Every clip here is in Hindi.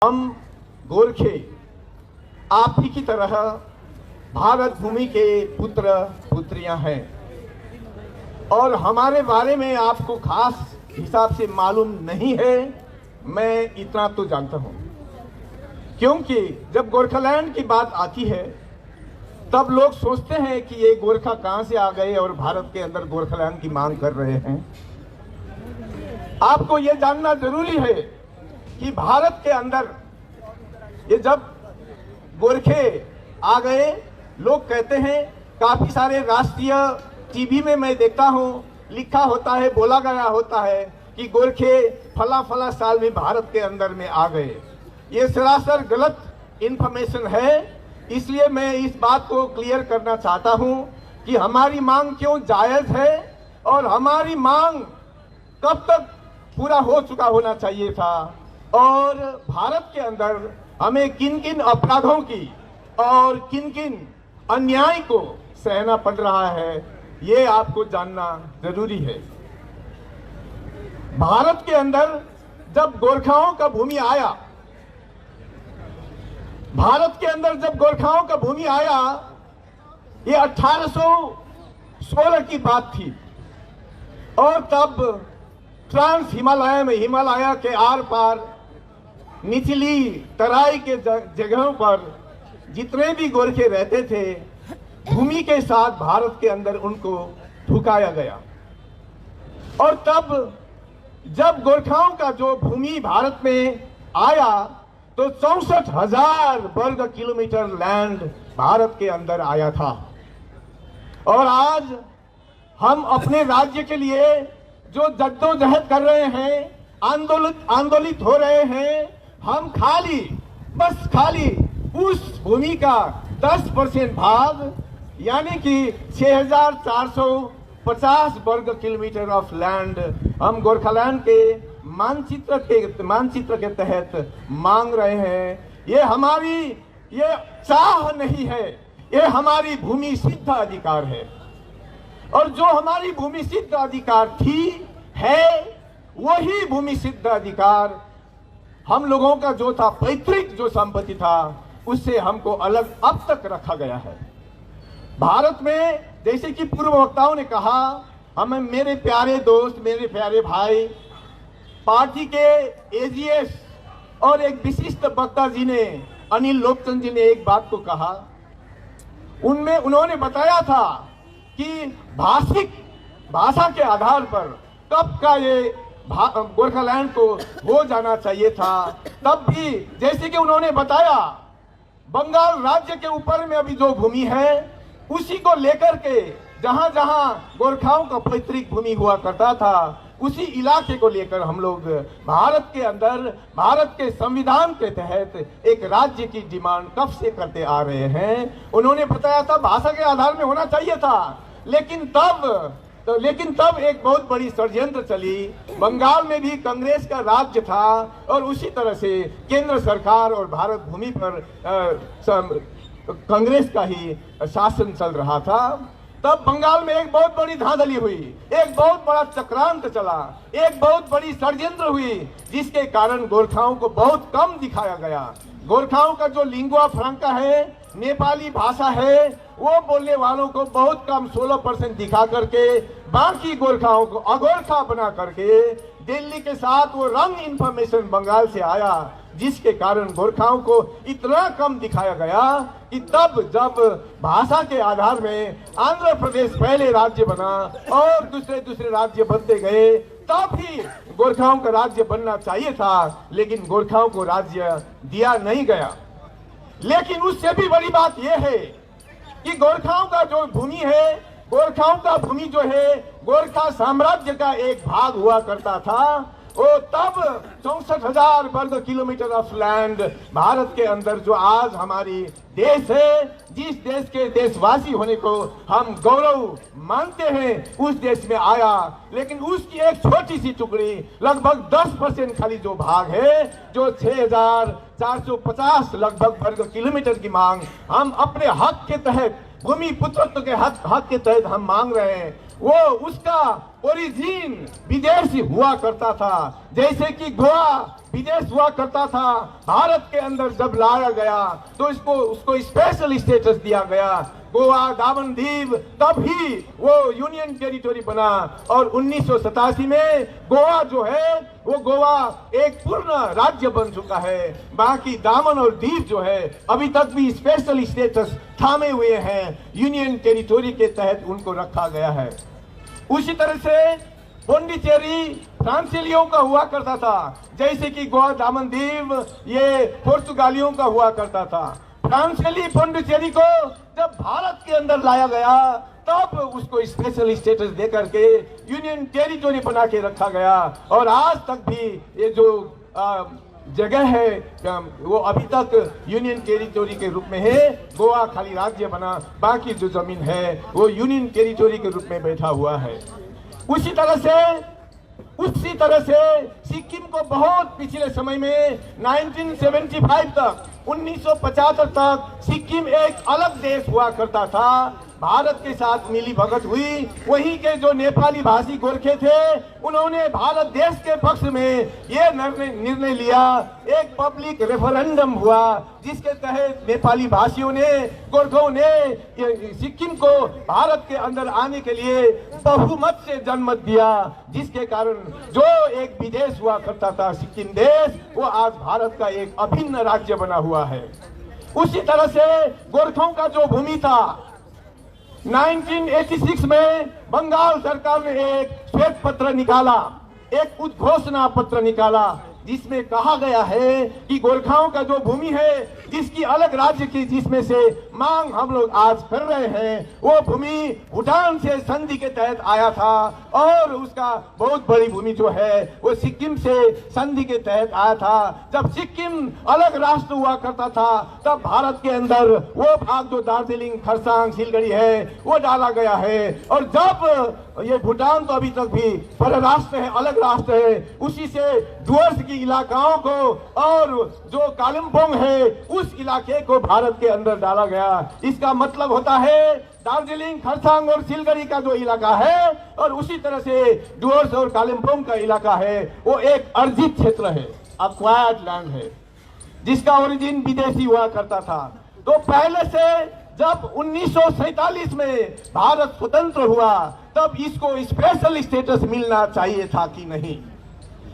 हम गोरखे आप ही की तरह भारत भूमि के पुत्र पुत्रियां हैं और हमारे बारे में आपको खास हिसाब से मालूम नहीं है। मैं इतना तो जानता हूं, क्योंकि जब गोरखालैंड की बात आती है तब लोग सोचते हैं कि ये गोरखा कहां से आ गए और भारत के अंदर गोरखालैंड की मांग कर रहे हैं। आपको ये जानना जरूरी है कि भारत के अंदर ये जब गोरखे आ गए, लोग कहते हैं, काफी सारे राष्ट्रीय टीवी में मैं देखता हूं, लिखा होता है, बोला गया होता है कि गोरखे फला फला साल में भारत के अंदर में आ गए। ये सरासर गलत इंफॉर्मेशन है। इसलिए मैं इस बात को क्लियर करना चाहता हूं कि हमारी मांग क्यों जायज है और हमारी मांग कब तक पूरा हो चुका होना चाहिए था और भारत के अंदर हमें किन किन अपराधों की और किन किन अन्याय को सहना पड़ रहा है, ये आपको जानना जरूरी है। भारत के अंदर जब गोरखाओं का भूमि आया, भारत के अंदर जब गोरखाओं का भूमि आया, ये 1816 की बात थी और तब ट्रांस हिमालय में, हिमालय के आर पार निचली तराई के जगहों पर जितने भी गोरखे रहते थे, भूमि के साथ भारत के अंदर उनको ठुकाया गया। और तब जब गोरखाओं का जो भूमि भारत में आया तो 64,000 वर्ग किलोमीटर लैंड भारत के अंदर आया था। और आज हम अपने राज्य के लिए जो जद्दोजहद कर रहे हैं, आंदोलित हो रहे हैं, हम बस खाली उस भूमि का 10% भाग यानी कि 6,450 वर्ग किलोमीटर ऑफ लैंड हम गोरखालैंड के मानचित्र के तहत मांग रहे हैं। ये चाह नहीं है, ये हमारी भूमि सिद्ध अधिकार है। और जो हमारी भूमि सिद्ध अधिकार है वही भूमि सिद्ध अधिकार हम लोगों का जो था, पैतृक जो संपत्ति था, उससे हमको अलग अब तक रखा गया है। भारत में जैसे कि पूर्व वक्ताओं ने कहा, हमें, मेरे प्यारे दोस्त, मेरे प्यारे भाई, पार्टी के एजीएस और एक विशिष्ट वक्ता जी ने, अनिल लोकचंद जी ने एक बात को कहा, उनमें उन्होंने बताया था कि भाषा के आधार पर कब का ये गोरखालैंड को हो जाना चाहिए था। तब भी जैसे कि उन्होंने बताया, बंगाल राज्य के ऊपर में अभी जो भूमि है उसी को लेकर के जहां जहां गोरखाओं का पैतृक भूमि हुआ करता था, उसी इलाके को लेकर हम लोग भारत के अंदर, भारत के संविधान के तहत एक राज्य की डिमांड कब से करते आ रहे हैं। उन्होंने बताया था भाषा के आधार में होना चाहिए था, लेकिन तब एक बहुत बड़ी षड्यंत्र चली। बंगाल में भी कांग्रेस का राज्य था और उसी तरह से केंद्र सरकार और भारत भूमि पर कांग्रेस का ही शासन चल रहा था। तब बंगाल में एक बहुत बड़ी धांधली हुई, एक बहुत बड़ा चक्रांत चला, एक बहुत बड़ी षड्यंत्र हुई, जिसके कारण गोरखाओं को बहुत कम दिखाया गया। गोरखाओं का जो लिंगुआ फ्रांका है, नेपाली भाषा है, वो बोलने वालों को बहुत कम 16% दिखा करके बाकी गोरखाओं को अगोरखा बना करके दिल्ली के साथ वो रंग इंफॉर्मेशन बंगाल से आया, जिसके कारण गोरखाओं को इतना कम दिखाया गया कि तब जब भाषा के आधार में आंध्र प्रदेश पहले राज्य बना और दूसरे राज्य बनते गए, तब ही गोरखाओं का राज्य बनना चाहिए था, लेकिन गोरखाओं को राज्य दिया नहीं गया। लेकिन उससे भी बड़ी बात यह है कि गोरखाओं का जो भूमि है, गोरखाओं का भूमि जो है, गोरखा साम्राज्य का एक भाग हुआ करता था। वो तब 64,000 वर्ग किलोमीटर ऑफ लैंड भारत के अंदर, जो आज हमारी देश है, जिस देश के देशवासी होने को हम गौरव मानते हैं, उस देश में आया। लेकिन उसकी एक छोटी सी टुकड़ी, लगभग 10% खाली जो भाग है, जो 6,450 लगभग वर्ग किलोमीटर की मांग हम अपने हक के तहत, भूमि पुत्रत्व के हक के तहत हम मांग रहे हैं, वो उसका ओरिजिन विदेश हुआ करता था, जैसे कि गोवा विदेश हुआ करता था, भारत के अंदर जब लाया गया तो उसको स्पेशल स्टेटस दिया गया। गोवा दामन दीव तब ही वो यूनियन टेरिटरी बना और 1987 में गोवा जो है वो गोवा एक पूर्ण राज्य बन चुका है। बाकी दामन और दीव जो है अभी तक भी स्पेशल स्टेटस थामे हुए हैं, यूनियन टेरिटरी के तहत उनको रखा गया है। उसी तरह से पौंडीचेरी फ्रांसीलियों का हुआ करता था, जैसे कि गोवा दामन दीव ये पुर्तगालियों का हुआ करता था। फ्रांसीली पौंडीचेरी को जब भारत के अंदर लाया गया तब उसको स्पेशल स्टेटस देकर के यूनियन टेरिटरी बना के रखा गया और आज तक भी ये जो जगह है वो अभी तक यूनियन टेरिटरी के रूप में है। गोवा खाली राज्य बना, बाकी जो जमीन है वो यूनियन टेरिटरी के रूप में बैठा हुआ है। उसी तरह से सिक्किम को बहुत पिछले समय में 1975 तक 1975 तक सिक्किम एक अलग देश हुआ करता था। भारत के साथ मिली भगत हुई, वहीं के जो नेपाली भाषी गोरखे थे उन्होंने भारत देश के पक्ष में ये निर्णय लिया। एक पब्लिक रेफरेंडम हुआ जिसके तहत नेपाली भाषियों ने, गोरखों ने सिक्किम को भारत के अंदर आने के लिए बहुमत से जनमत दिया, जिसके कारण जो एक विदेश हुआ करता था सिक्किम देश, वो आज भारत का एक अभिन्न राज्य बना हुआ है। उसी तरह से गोरखों का जो भूमि था 1986 में बंगाल सरकार ने एक श्वेत पत्र निकाला, एक उद्घोषणा पत्र निकाला, जिसमें कहा गया है कि गोरखाओं का जो भूमि है जिसकी अलग राज्य की जिसमें से मांग हम लोग आज कर रहे हैं, वो भूमि भूटान से संधि के तहत आया था और उसका बहुत बड़ी भूमि जो है वो सिक्किम से संधि के तहत आया था। जब सिक्किम अलग राष्ट्र हुआ करता था तब भारत के अंदर वो भाग जो दार्जिलिंग, खरसांग, सिलगढ़ी है वो डाला गया है। और जब ये भूटान तो अभी तक भी परराष्ट्र है, अलग राष्ट्र है, उसी से डुअर्स की इलाकाओं को और जो कालिम्पोंग है उस इलाके को भारत के अंदर डाला गया। इसका मतलब होता है दार्जिलिंग, खरसांग और सिलगढ़ी का जो इलाका है और उसी तरह से डुअर्स और कालिम्पोंग का इलाका है वो एक अर्जित क्षेत्र है, एक्वायर्ड लैंड है, जिसका ओरिजिन विदेशी हुआ करता था। तो पहले से जब 1947 में भारत स्वतंत्र हुआ तब इसको स्पेशल स्टेटस मिलना चाहिए था कि नहीं।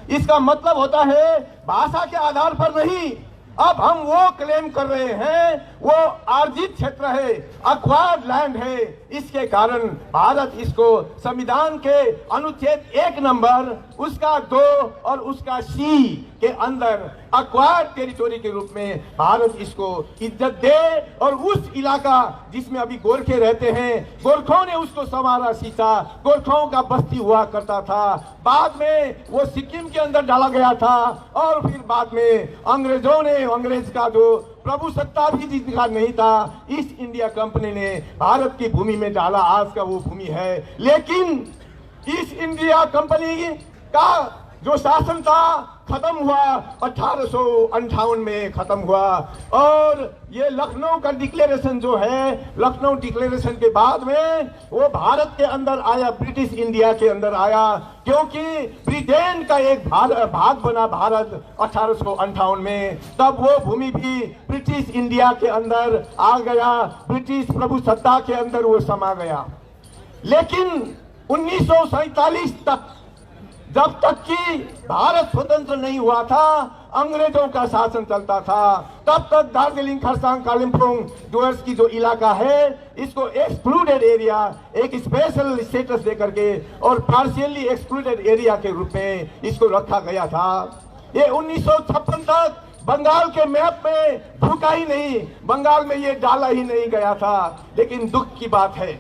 इसका मतलब होता है भाषा के आधार पर नहीं, अब हम वो क्लेम कर रहे हैं वो अर्जित क्षेत्र है, एक्वायर्ड लैंड है। इसके कारण भारत इसको संविधान के अनुच्छेद 1 नंबर उसका 2 और उसका सी के अंदर एक्वायर्ड टेरिटरी के रूप में भारत इसको इज्जत दे और उस इलाका जिसमें अभी गोरखे रहते हैं, गोरखों ने उसको संवारा सींचा, गोरखों का बस्ती हुआ करता था। बाद में वो सिक्किम के अंदर डाला गया था और फिर बाद में अंग्रेजों ने, अंग्रेज का जो प्रभु सत्ता भी जिसका नहीं था, ईस्ट इंडिया कंपनी ने भारत की भूमि में डाला, आज का वो भूमि है। लेकिन ईस्ट इंडिया कंपनी का जो शासन था खत्म हुआ 1858 में खत्म हुआ और ये लखनऊ का डिक्लेरेशन जो है, लखनऊ डिक्लेरेशन के बाद में वो भारत के अंदर आया, ब्रिटिश इंडिया के अंदर आया, क्योंकि ब्रिटेन का एक भाग बना भारत 1858 में। तब वो भूमि भी ब्रिटिश इंडिया के अंदर आ गया, ब्रिटिश प्रभु सत्ता के अंदर वो समा गया। लेकिन 1947 तक, जब तक कि भारत स्वतंत्र नहीं हुआ था, अंग्रेजों का शासन चलता था, तब तक दार्जिलिंग, खरसांग, कालिम्पोंग, डुअर्स की जो इलाका है इसको एक्सक्लूडेड एरिया, एक स्पेशल स्टेटस देकर के और पार्शियली एक्सक्लूडेड एरिया के रूप में इसको रखा गया था। ये 1956 तक बंगाल के मैप में ढुका ही नहीं, बंगाल में ये डाला ही नहीं गया था। लेकिन दुख की बात है,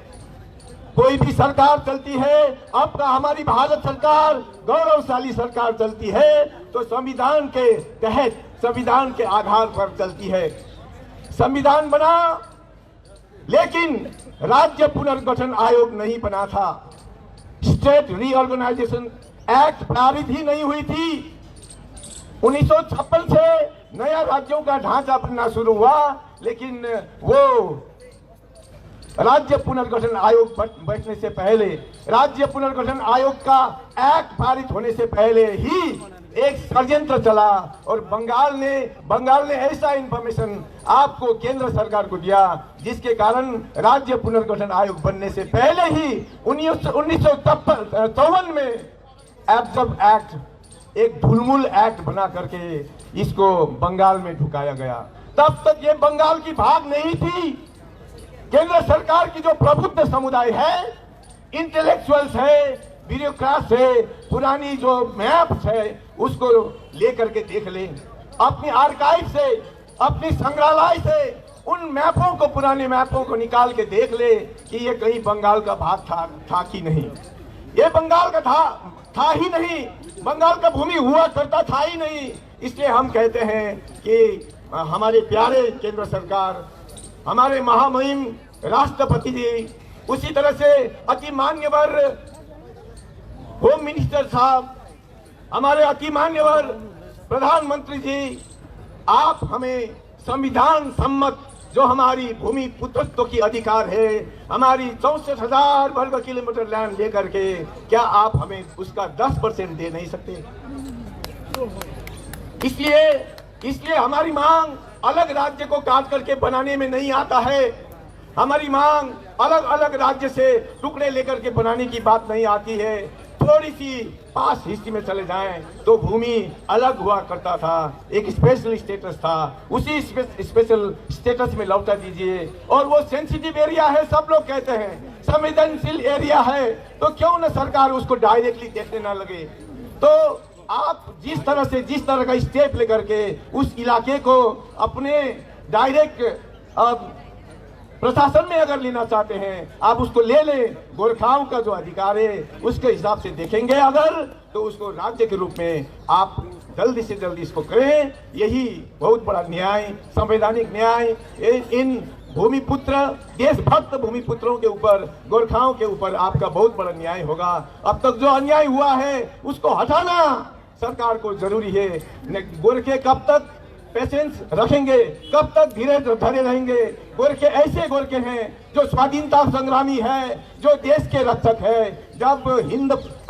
कोई भी सरकार चलती है, अब का हमारी भारत सरकार गौरवशाली सरकार चलती है तो संविधान के तहत, संविधान के आधार पर चलती है। संविधान बना लेकिन राज्य पुनर्गठन आयोग नहीं बना था, स्टेट रीऑर्गेनाइजेशन एक्ट पारित ही नहीं हुई थी। 1956 से नया राज्यों का ढांचा बनना शुरू हुआ, लेकिन वो राज्य पुनर्गठन आयोग बैठने से पहले, राज्य पुनर्गठन आयोग का एक्ट पारित होने से पहले ही एक षड्यंत्र चला और बंगाल ने ऐसा इंफॉर्मेशन आपको केंद्र सरकार को दिया जिसके कारण राज्य पुनर्गठन आयोग बनने से पहले ही 1954 में एब्जर्व एक्ट, एक ढुलमुल एक्ट बना करके इसको बंगाल में ढुकाया गया। तब तक ये बंगाल की भाग नहीं थी। केंद्र सरकार की जो प्रबुद्ध समुदाय है, इंटेलेक्चुअल्स है, ब्यूरोक्रेट्स है, पुरानी जो मैप्स है उसको लेकर के देख ले, अपनी आर्काइव से, अपनी संग्रहालय से उन मैपों को, पुराने मैपों को निकाल के देख ले कि ये कहीं बंगाल का भाग था कि नहीं। ये बंगाल का था ही नहीं, बंगाल का भूमि हुआ करता था ही नहीं। इसलिए हम कहते हैं कि हमारे प्यारे केंद्र सरकार, हमारे महामहिम राष्ट्रपति जी, उसी तरह से अति मान्यवर होम मिनिस्टर साहब, हमारे अति मान्यवर प्रधानमंत्री जी, आप हमें संविधान सम्मत जो हमारी भूमि पुत्रत्व की अधिकार है, हमारी 64,000 वर्ग किलोमीटर लैंड लेकर के, क्या आप हमें उसका 10% दे नहीं सकते? इसलिए हमारी मांग अलग राज्य को काट करके बनाने में नहीं आता है। हमारी मांग अलग अलग राज्य से टुकड़े लेकर के बनाने की बात नहीं आती है। थोड़ी सी पास हिस्ट्री में चले जाएं तो भूमि अलग हुआ करता था, एक स्पेशल स्टेटस था, उसी स्पेशल स्टेटस में लौटा दीजिए। और वो सेंसिटिव एरिया है, सब लोग कहते हैं संवेदनशील एरिया है, तो क्यों न सरकार उसको डायरेक्टली देखने ना लगे। तो आप जिस तरह का स्टेप लेकर के उस इलाके को अपने डायरेक्ट प्रशासन में अगर लेना चाहते हैं, आप उसको ले लें। गोरखाओं का जो अधिकार है उसके हिसाब से देखेंगे अगर, तो उसको राज्य के रूप में आप जल्दी से जल्दी इसको करें। यही बहुत बड़ा न्याय, संवैधानिक न्याय इन भूमिपुत्र, देशभक्त भूमिपुत्रों के ऊपर, गोरखाओं के ऊपर आपका बहुत बड़ा न्याय होगा। अब तक जो अन्याय हुआ है उसको हटाना सरकार को जरूरी है। गोरखे कब तक पेशेंस रखेंगे, कब तक धीरे धरे रहेंगे? गोरखे ऐसे गोरखे हैं जो स्वाधीनता संग्रामी है, जो देश के रक्षक है। जब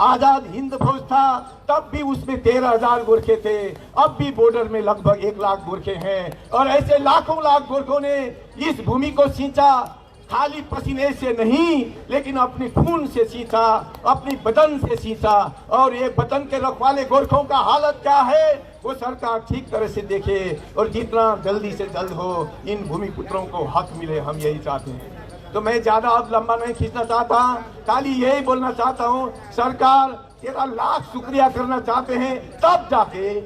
आजाद हिंद फौज था तब भी उसमें 13,000 गोरखे थे, अब भी बॉर्डर में लगभग 1 लाख गोरखे हैं। और ऐसे लाखों लाख गोरखों ने इस भूमि को सींचा, खाली पसीने से नहीं लेकिन अपने खून से सींचा, अपनी बदन से सींचा। और ये बदन के रखवाले गोरखों का हालत क्या है वो सरकार ठीक तरह से देखे और जितना जल्दी से जल्द हो इन भूमिपुत्रों को हक मिले, हम यही चाहते हैं। तो मैं ज्यादा अब लंबा नहीं खींचना चाहता, खाली यही बोलना चाहता हूँ, सरकार तेरा लाख शुक्रिया करना चाहते हैं तब जाके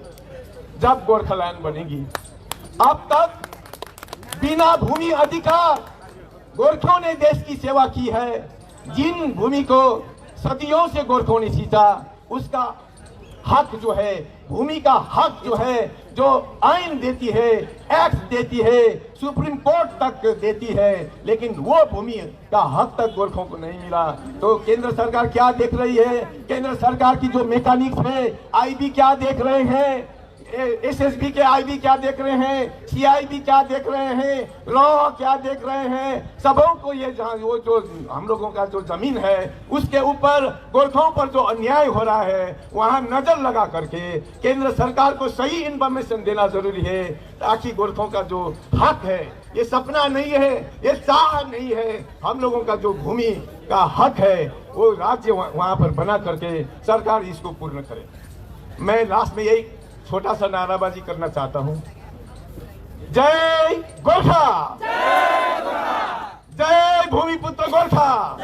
जब गोरखालैंड बनेगी। अब तक बिना भूमि अधिकार गोरखों ने देश की सेवा की है। जिन भूमि को सदियों से गोरखों ने सींचा, उसका हक जो है, भूमि का हक जो है, जो आइन देती है, एक्ट देती है, सुप्रीम कोर्ट तक देती है, लेकिन वो भूमि का हक तक गोरखों को नहीं मिला। तो केंद्र सरकार क्या देख रही है? केंद्र सरकार की जो मैकेनिक्स है, आईबी क्या देख रहे हैं, एसएसबी के आईबी क्या देख रहे हैं, सीआईबी क्या देख रहे हैं, लॉ क्या देख रहे हैं, सबों को ये वो जो हम लोगों का जो जमीन है उसके ऊपर गोरखों पर जो अन्याय हो रहा है वहां नजर लगा करके केंद्र सरकार को सही इंफॉर्मेशन देना जरूरी है, ताकि गोरखों का जो हक है, ये सपना नहीं है, ये चाह नहीं है, हम लोगों का जो भूमि का हक है वो राज्य वहां पर बना करके सरकार इसको पूर्ण करे। मैं लास्ट में यही छोटा सा नाराबाजी करना चाहता हूं, जय गोरखा, जय भूमिपुत्र गोरखा,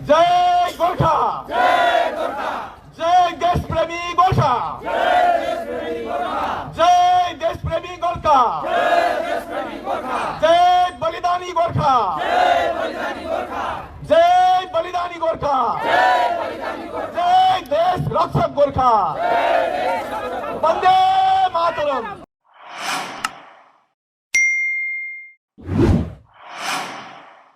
जय गोरखा, जय देश प्रेमी गोरखा, जय देश प्रेमी गोरखा, जय बलिदानी गोरखा, जय बलिदानी गोरखा, जय देश रक्षक गोरखा, वंदे मातरम।